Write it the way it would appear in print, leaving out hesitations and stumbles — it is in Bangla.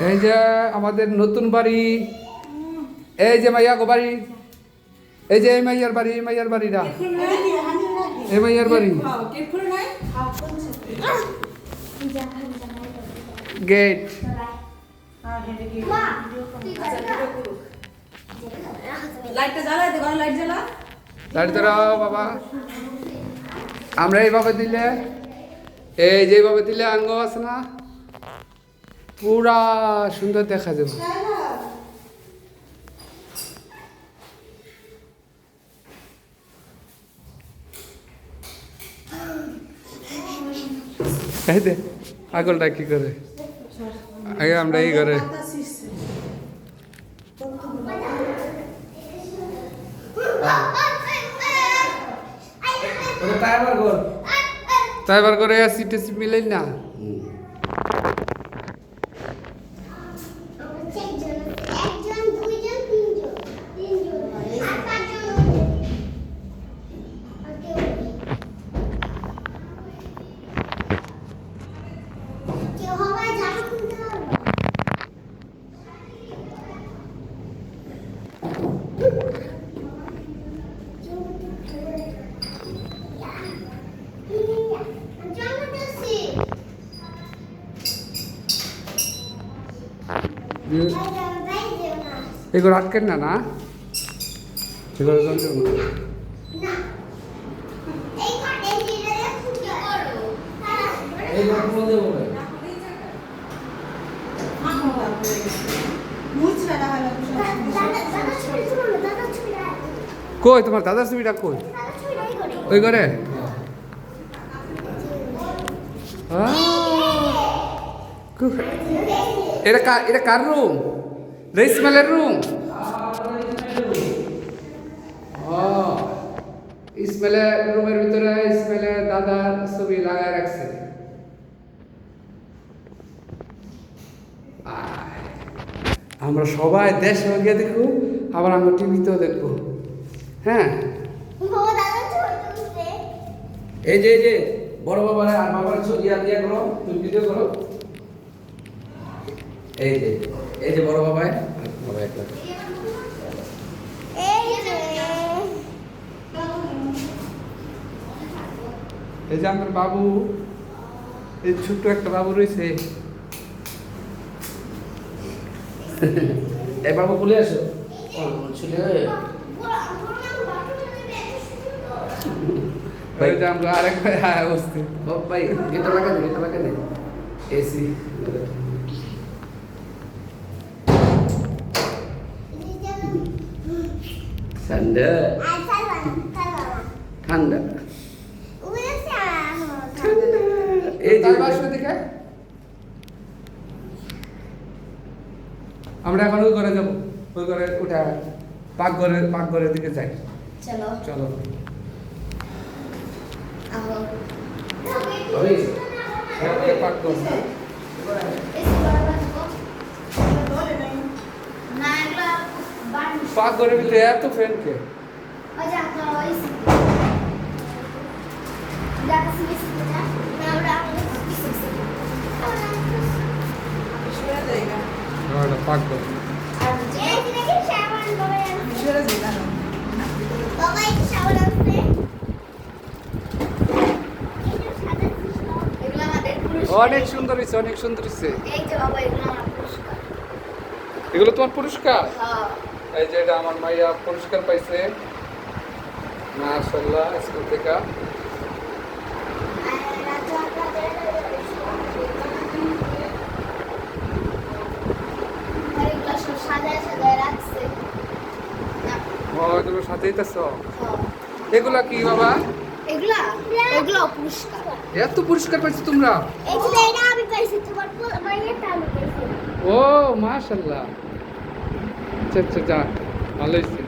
এই যে আমাদের নতুন বাড়ি, এই যে মাইয়া গো বাড়ি, এই যে এই মাইয়ার বাড়ি, এই মাইয়ার বাড়িটা, এই মাইয়ার বাড়ি। গেট লাইট ধরাও বাবা। আমরা এইভাবে দিলে, এই যেভাবে দিলে আঙ্গ আছে না, পুরা সুন্দর দেখা যাবে। এই দে আগলটা কি করে, আগে আমরা এই করে তাই বার করে সিটে মিলেই না। এগুলো আটকেন না, না এগুলো কই তোমার দাদার ছবিটা কই, ওই করে এটা কার রুম? ইসমাইলের রুম। ইসমাইলের রুমের ভিতরে ইসমাইলের দাদার ছবি লাগায় রাখছে। আমরা সবাই দেশে গিয়ে দেখবো, আবার আমরা টিভিতেও দেখবো। হ্যাঁ এই যে বড় বাবার আর বাবার ছবি আর দিয়া করো, তুমি ভিডিও করো। এই যে বড় বাবাই বাবা একটা, এই যে আমার বাবু, এই ছোট্ট একটা বাবু রয়েছে। এই বাবু বলে আসো ভাই, আমরা আরেক ভাই বসছি ভাই, এটা লাগা দে এসি ঠান্ডা ঠান্ডা। এই যে দিকে আমরা এখন ওই ঘরে যাবো, ওই ঘরে ওটা পাকঘরের দিকে যাই। চলো পাকঘরের ভিতরে এত ফ্যান কে? পাকঘর অনেক সুন্দর হয়েছে, অনেক সুন্দর হয়েছে। এগুলো তোমার পুরস্কার? এই যে এটা আমার মাইয়া পুরস্কার পাইছে মাশাআল্লাহ স্কুল থেকে। তুমি সাজাইতেছ এগুলা কি বাবা? এগুলা পুরস্কার। এত পুরস্কার পাইছো তোমরা? এই যে এটা আমি পাইছি, তোমার মাইয়াটা আমি পাইছি। ও মাশাআল্লাহ, আচ্ছা যা ভালো হয়েছে।